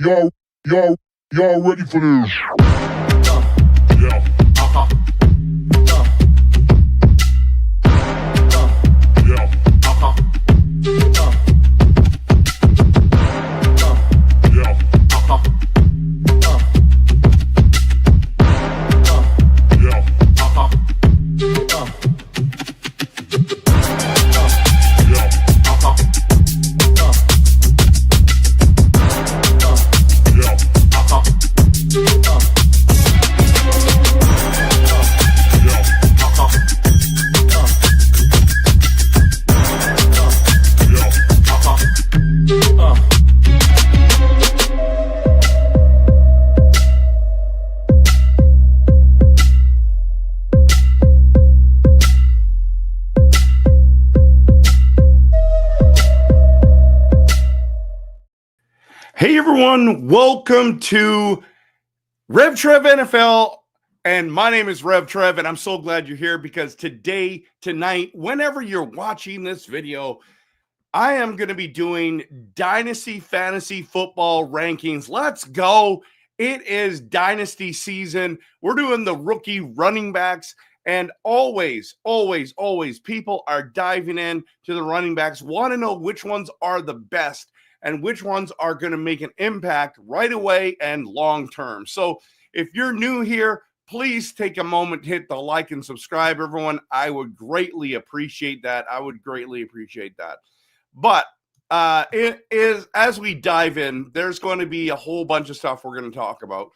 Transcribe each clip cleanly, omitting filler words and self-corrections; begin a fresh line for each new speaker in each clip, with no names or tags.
Y'all, y'all ready for this? Yeah.
Hey everyone, welcome to Rev Trev NFL, and my name is Rev Trev, and I'm so glad you're here because tonight, whenever you're watching this video, I am going to be doing Dynasty Fantasy Football rankings. Let's go. It is Dynasty season. We're doing the rookie running backs, and always, people are diving in to the running backs, want to know which ones are the best and which ones are going to make an impact right away and long term. So if you're new here, please take a moment to hit the like and subscribe, everyone. I would greatly appreciate that. But it is, as we dive in, there's going to be a whole bunch of stuff we're going to talk about.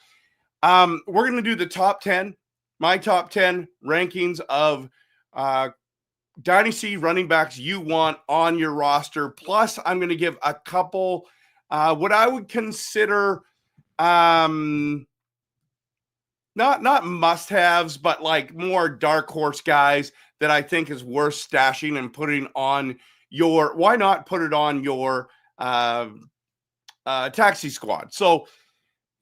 We're going to do the top 10, my top 10 rankings of Dynasty running backs you want on your roster. Plus, I'm going to give a couple what I would consider not must-haves, but like more dark horse guys that I think is worth stashing and putting on your, why not put it on your taxi squad? So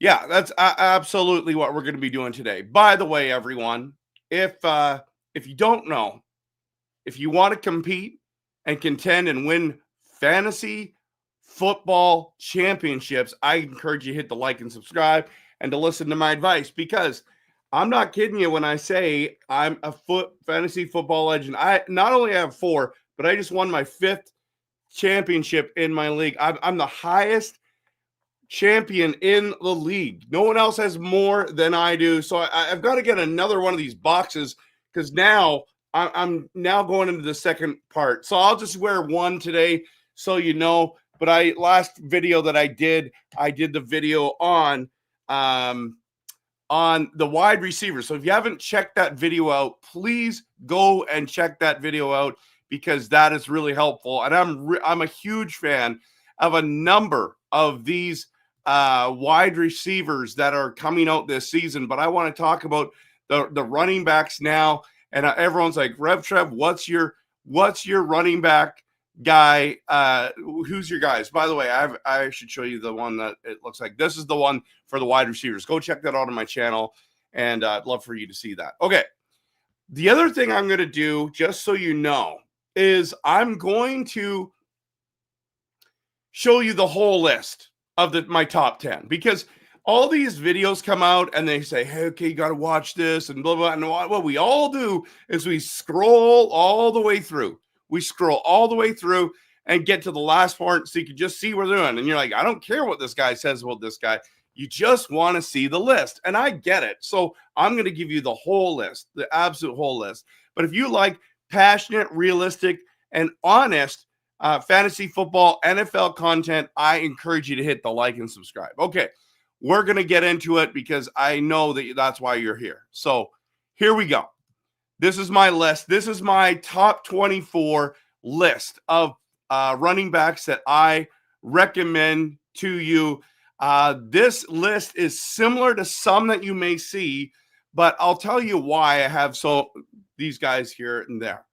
yeah, that's absolutely what we're going to be doing today. By the way, everyone, if you don't know, if you want to compete and contend and win fantasy football championships, I encourage you to hit the like and subscribe and to listen to my advice, because I'm not kidding you when I say I'm a fantasy football legend. I not only have 4, but I just won my 5th championship in my league. I'm the highest champion in the league. No one else has more than I do. So I've got to get another one of these boxes, because now I'm now going into the second part. So I'll just wear one today so you know. But last video that I did the video on the wide receiver. So if you haven't checked that video out, please go and check that video out, because that is really helpful. And I'm a huge fan of a number of these wide receivers that are coming out this season. But I want to talk about the running backs now. And everyone's like, Rev Trev, what's your running back guy? Who's your guys? By the way, I should show you the one that it looks like. This is the one for the wide receivers. Go check that out on my channel, and I'd love for you to see that. Okay. The other thing I'm going to do, just so you know, is I'm going to show you the whole list of my top 10, because all these videos come out and they say, hey, okay, you got to watch this and blah, blah. And what we all do is we scroll all the way through. We scroll all the way through and get to the last part so you can just see what they're doing. And you're like, I don't care what this guy says about this guy. You just want to see the list. And I get it. So I'm going to give you the whole list, the absolute whole list. But if you like passionate, realistic, and honest fantasy football, NFL content, I encourage you to hit the like and subscribe. Okay. We're going to get into it because I know that's why you're here. So here we go. This is my list. This is my top 24 list of running backs that I recommend to you. This list is similar to some that you may see, but I'll tell you why I have these guys here and there.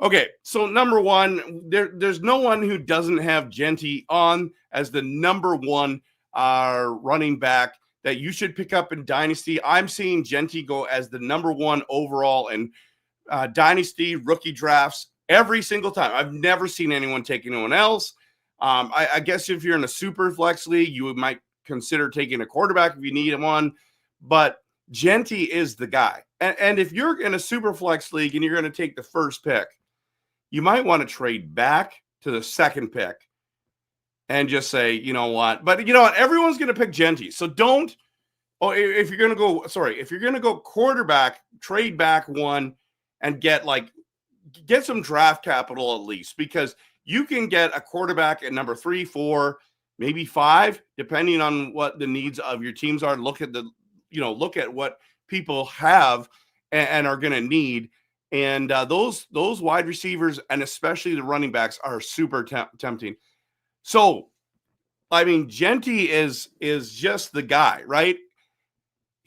Okay, so number one, there's no one who doesn't have Genty on as the number one running back that you should pick up in Dynasty. I'm seeing Genty go as the number one overall in Dynasty rookie drafts every single time. I've never seen anyone take anyone else. I guess if you're in a super flex league, you might consider taking a quarterback if you need one. But Genty is the guy. And if you're in a super flex league and you're going to take the first pick, you might want to trade back to the second pick and just say, you know what? But you know what? Everyone's going to pick Genty. So don't. Oh, if you're going to go quarterback, trade back one and get some draft capital at least, because you can get a quarterback at number 3, 4, maybe 5, depending on what the needs of your teams are. Look at what people have and are going to need. And those wide receivers and especially the running backs are super tempting. So, I mean, Genty is just the guy, right?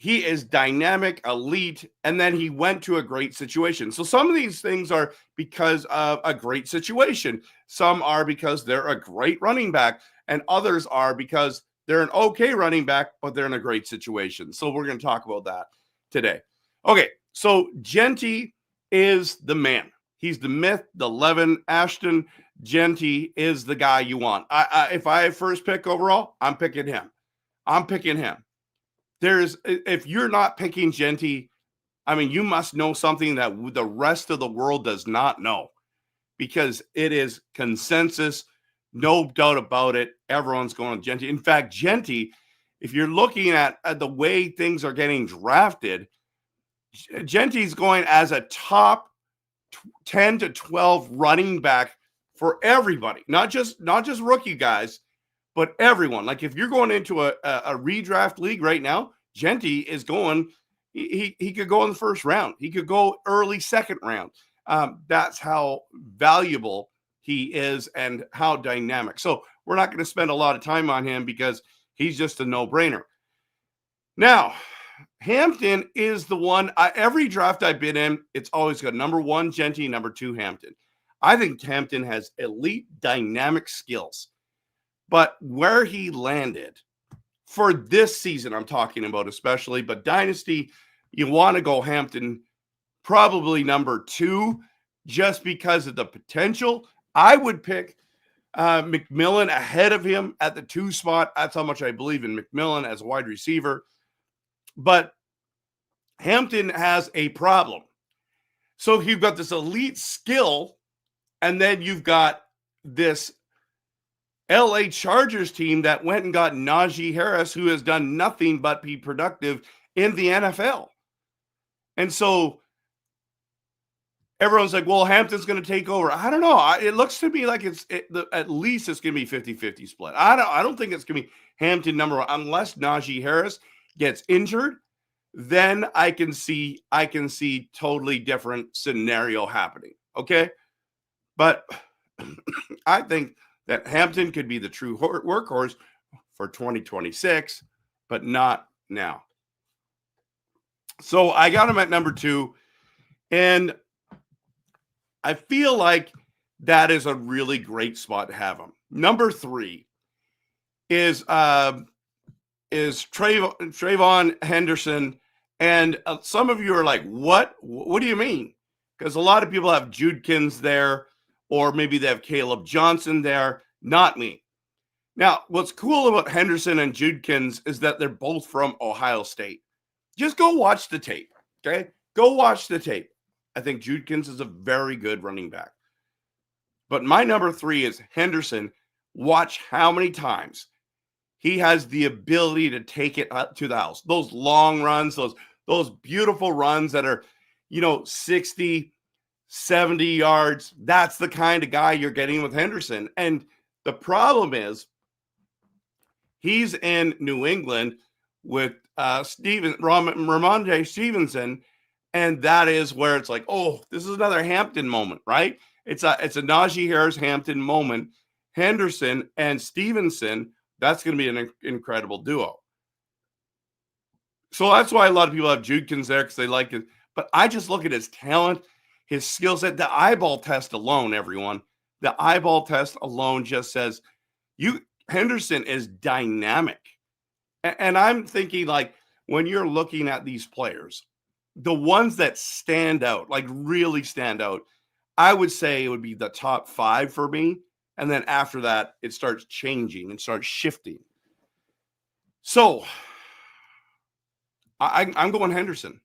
He is dynamic, elite, and then he went to a great situation. So some of these things are because of a great situation. Some are because they're a great running back, and others are because they're an okay running back, but they're in a great situation. So we're going to talk about that today. Okay, so Genty is the man. He's the myth, the Levin. Ashton Genty is the guy you want. If I have first pick overall, I'm picking him. If you're not picking Genty, I mean, you must know something that the rest of the world does not know, because it is consensus, no doubt about it. Everyone's going with Genty. In fact, Genty, if you're looking at the way things are getting drafted, Genty's going as a top 10 to 12 running back for everybody, not just rookie guys, but everyone. Like if you're going into a redraft league right now, Genty is going, he could go in the first round. He could go early second round. That's how valuable he is and how dynamic. So we're not going to spend a lot of time on him because he's just a no-brainer. Now, Hampton is the one. Every draft I've been in, it's always got number 1, Genty, number 2, Hampton. I think Hampton has elite dynamic skills. But where he landed for this season, I'm talking about especially, but Dynasty, you want to go Hampton probably number 2 just because of the potential. I would pick McMillan ahead of him at the 2 spot. That's how much I believe in McMillan as a wide receiver. But Hampton has a problem. So you've got this elite skill, and then you've got this LA Chargers team that went and got Najee Harris, who has done nothing but be productive in the NFL. And so everyone's like, well, Hampton's going to take over. I don't know. It looks to me like at least it's going to be 50-50 split. I don't think it's going to be Hampton number 1 unless Najee Harris gets injured. Then I can see totally different scenario happening. Okay. But I think that Hampton could be the true workhorse for 2026, but not now. So I got him at number 2, and I feel like that is a really great spot to have him. Number 3 is Trayvon Henderson, and some of you are like, what do you mean? Because a lot of people have Judkins there, or maybe they have Caleb Johnson there. Not me. Now, what's cool about Henderson and Judkins is that they're both from Ohio State. Just go watch the tape, okay? Go watch the tape. I think Judkins is a very good running back. But my number 3 is Henderson. Watch how many times he has the ability to take it up to the house. Those long runs, those beautiful runs that are, 60, 70 yards. That's the kind of guy you're getting with Henderson. And the problem is he's in New England with Ramondre Stevenson, and that is where it's like, oh, this is another Hampton moment, right? It's a Najee Harris Hampton moment. Henderson and Stevenson, that's going to be an incredible duo. So that's why a lot of people have Judkins there because they like it. But I just look at his talent, his skill set, the eyeball test alone, everyone. The eyeball test alone just says Henderson is dynamic. And I'm thinking, like, when you're looking at these players, the ones that stand out, like really stand out, I would say it would be the top 5 for me. And then after that, it starts changing and starts shifting. So I'm going Henderson.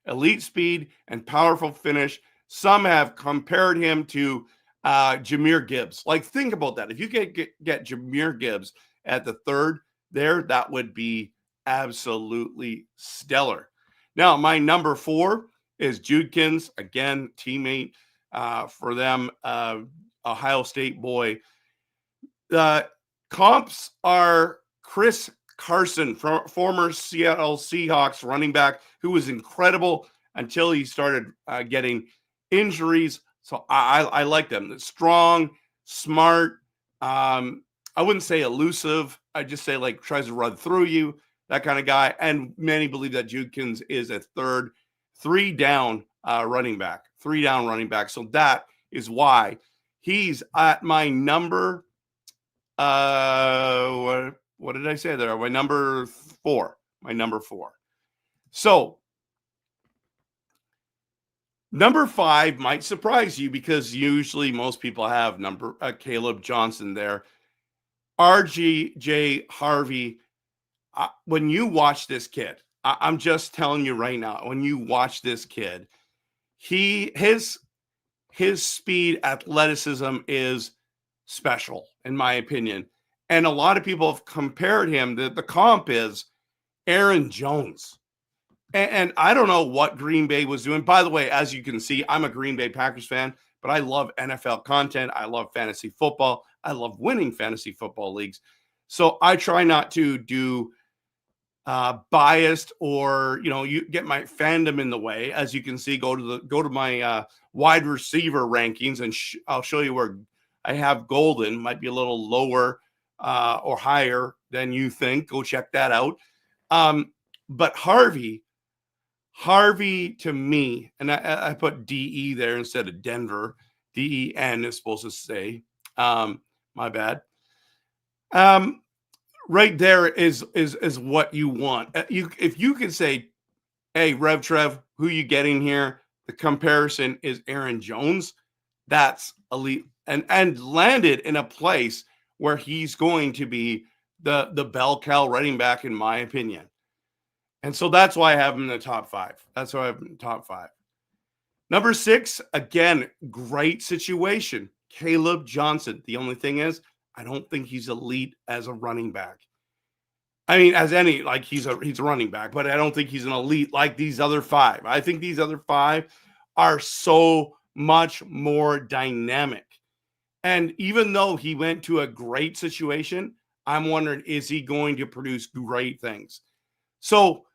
Elite speed and powerful finish. Some have compared him to Jahmyr Gibbs. Like, think about that. If you get Jahmyr Gibbs at the third there, that would be absolutely stellar. Now, my number 4 is Judkins. Again, teammate for them, Ohio State boy. The comps are Chris Carson, former Seattle Seahawks running back, who was incredible until he started getting injuries. So I like them. Strong, smart. I wouldn't say elusive. I just say like tries to run through you, that kind of guy. And many believe that Judkins is a three down running back. So that is why he's at my number. What did I say there? My number 4. So number 5 might surprise you because usually most people have Caleb Johnson there. RJ Harvey. When you watch this kid, I'm just telling you right now, when you watch this kid, his speed, athleticism is special, in my opinion. And a lot of people have compared him. The comp is Aaron Jones. And I don't know what Green Bay was doing. By the way, as you can see, I'm a Green Bay Packers fan, but I love NFL content. I love fantasy football. I love winning fantasy football leagues. So I try not to do biased or, you get my fandom in the way. As you can see, go to my wide receiver rankings, and I'll show you where I have Golden. Might be a little lower or higher than you think. Go check that out. But Harvey to me, and I put DE there instead of Denver. DEN is supposed to say. My bad. Right there is what you want. If you can say, hey, Rev Trev, who you getting here? The comparison is Aaron Jones. That's elite and landed in a place where he's going to be the bell cow running back, in my opinion. And so that's why I have him in the top 5. Number 6, again, great situation. Caleb Johnson. The only thing is, I don't think he's elite as a running back. I mean, as any, like he's a running back, but I don't think he's an elite like these other 5. I think these other 5 are so much more dynamic. And even though he went to a great situation, I'm wondering, is he going to produce great things? So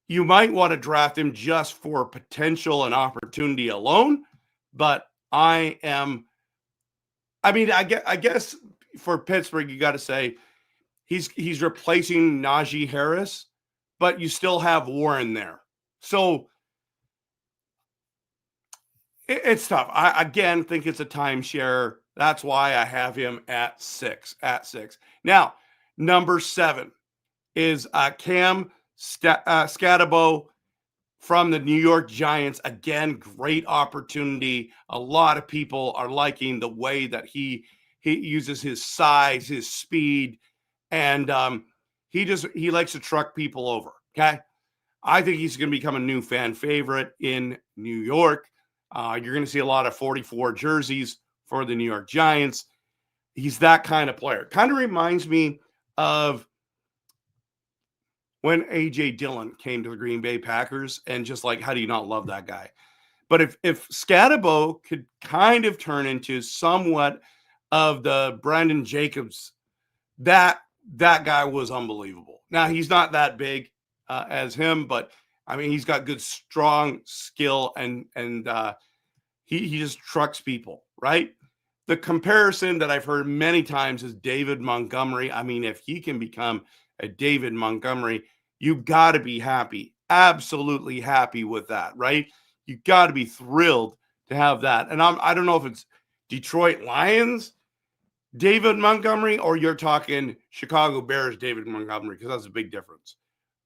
you might want to draft him just for potential and opportunity alone. But I guess for Pittsburgh, you got to say he's replacing Najee Harris, but you still have Warren there. So it's tough. I again think it's a timeshare. That's why I have him at 6. Now, number 7 is Cam Scatabo from the New York Giants. Again, great opportunity. A lot of people are liking the way that he uses his size, his speed, and he likes to truck people over. Okay, I think he's going to become a new fan favorite in New York. You're going to see a lot of 44 jerseys for the New York Giants. He's that kind of player. Kind of reminds me of when A.J. Dillon came to the Green Bay Packers, and just like, how do you not love that guy? But if Scatabo could kind of turn into somewhat of the Brandon Jacobs, that guy was unbelievable. Now, he's not that big as him, but I mean, he's got good, strong skill, and he just trucks people, right? The comparison that I've heard many times is David Montgomery. I mean, if he can become a David Montgomery, you got to be happy, absolutely happy with that, right? You got to be thrilled to have that. And I don't know if it's Detroit Lions David Montgomery or you're talking Chicago Bears David Montgomery, because that's a big difference.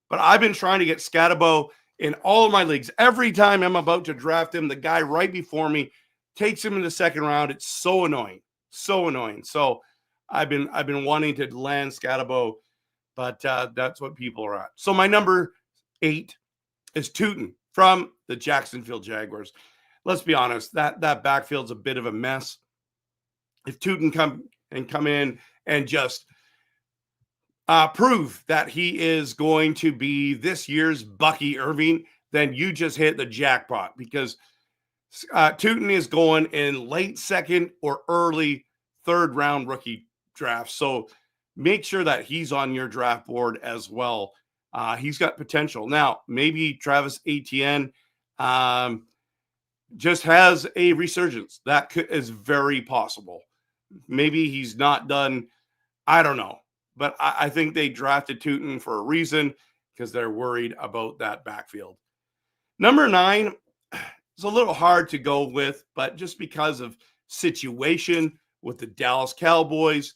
But I've been trying to get Scatabo in all of my leagues. Every time I'm about to draft him, the guy right before me takes him in the second round. It's so annoying. So I've been wanting to land Scatabo, but that's what people are at. So my number 8 is Tootin from the Jacksonville Jaguars. Let's be honest, that backfield's a bit of a mess. If Tootin come in and just prove that he is going to be this year's Bucky Irving, then you just hit the jackpot, because Tootin is going in late second or early third round rookie draft. So make sure that he's on your draft board as well. He's got potential. Now, maybe Travis Etienne just has a resurgence. That is very possible. Maybe he's not done. I don't know. But I think they drafted Tootin for a reason, because they're worried about that backfield. Number 9 is a little hard to go with, but just because of situation with the Dallas Cowboys,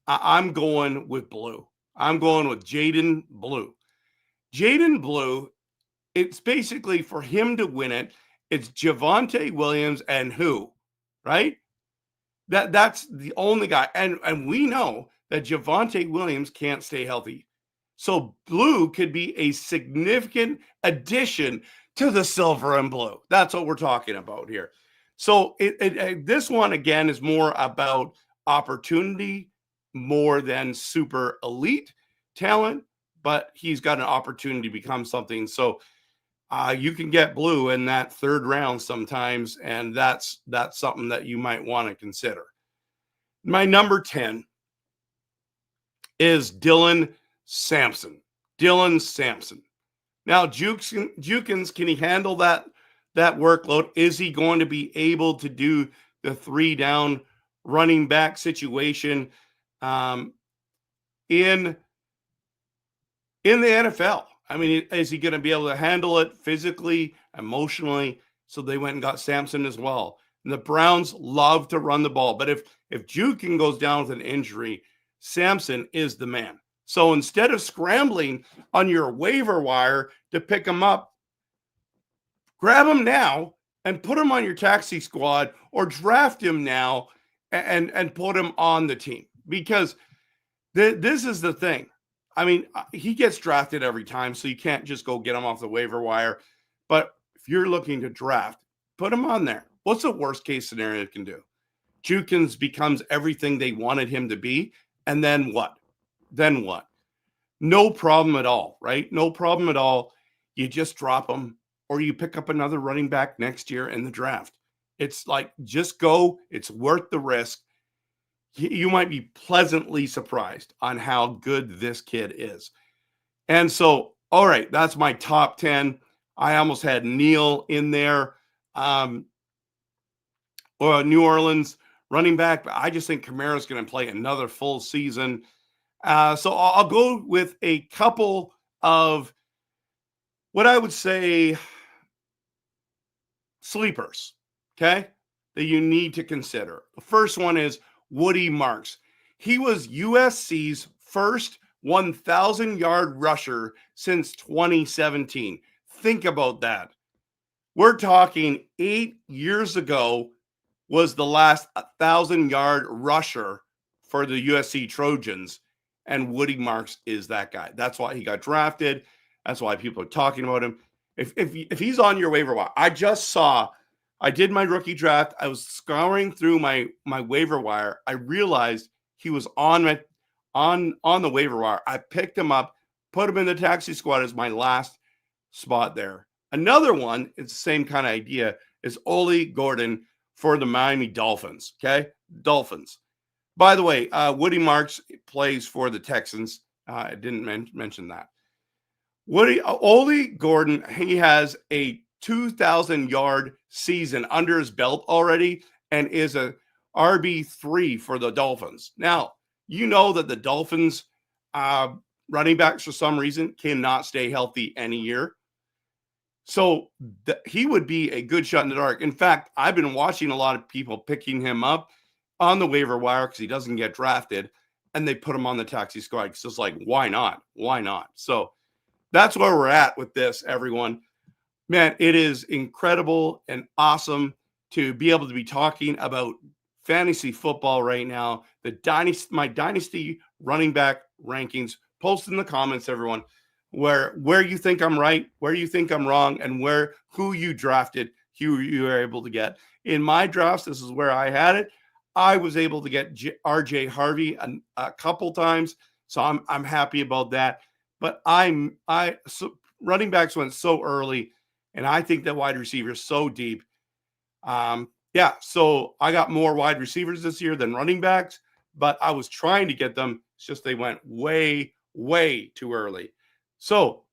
I'm going with Blue. I'm going with Jaden Blue. Jaden Blue, it's basically for him to win it, it's Javonte Williams and who, right? That's the only guy. And we know that Javonte Williams can't stay healthy. So Blue could be a significant addition to the silver and blue. That's what we're talking about here. So this one, again, is more about opportunity more than super elite talent, but he's got an opportunity to become something. So you can get Blue in that third round sometimes, and that's something that you might want to consider. My number 10 is Dylan Sampson. Dylan Sampson. Now, Jukins, can he handle that workload? Is he going to be able to do the 3-down running back situation in the NFL? I mean, is he going to be able to handle it physically, emotionally? So they went and got Sampson as well. And the Browns love to run the ball. But if Jukins goes down with an injury, Sampson is the man. So instead of scrambling on your waiver wire to pick him up, grab him now and put him on your taxi squad, or draft him now and put him on the team. Because this is the thing. I mean, he gets drafted every time, so you can't just go get him off the waiver wire. But if you're looking to draft, put him on there. What's the worst case scenario it can do? Jukins becomes everything they wanted him to be. And then what? Then what? No problem at all, right? No problem at all. You just drop him, or you pick up another running back next year in the draft. It's like, just go. It's worth the risk. You might be pleasantly surprised on how good this kid is. And so, all right, that's my top 10. I almost had Neal in there. Or New Orleans running back, but I just think Kamara's going to play another full season. So I'll go with a couple of what I would say sleepers, okay, that you need to consider. The first one is Woody Marks. He was USC's first 1,000-yard rusher since 2017. Think about that. We're talking 8 years ago was the last 1,000-yard rusher for the USC Trojans, and Woody Marks is that guy. That's why he got drafted. That's why people are talking about him. If he's on your waiver wire, I did my rookie draft. I was scouring through my waiver wire. I realized he was on the waiver wire. I picked him up, put him in the taxi squad as my last spot there. Another one, it's the same kind of idea, is Ole Gordon for the Miami Dolphins. Okay, Dolphins. By the way, Woody Marks plays for the Texans. I didn't mention that. Ole Gordon, he has a 2,000-yard season under his belt already and is a RB3 for the Dolphins. Now, you know that the Dolphins running backs, for some reason, cannot stay healthy any year. So he would be a good shot in the dark. In fact, I've been watching a lot of people picking him up on the waiver wire because he doesn't get drafted, and they put him on the taxi squad. It's just like, why not? Why not? So that's where we're at with this, everyone. Man, it is incredible and awesome to be able to be talking about fantasy football right now. My dynasty running back rankings Post in the comments, everyone, where you think I'm right, where you think I'm wrong, and who you drafted, who you were able to get. In my drafts, this is where I had it. I was able to get RJ Harvey a couple times, so I'm happy about that. But so running backs went so early, and I think that wide receivers so deep. Yeah, so I got more wide receivers this year than running backs, but I was trying to get them. It's just they went way, way too early. So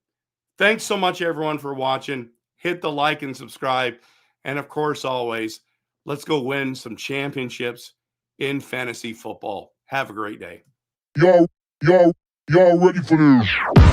thanks so much, everyone, for watching. Hit the like and subscribe. And of course, always, let's go win some championships in fantasy football. Have a great day.
Y'all ready for this?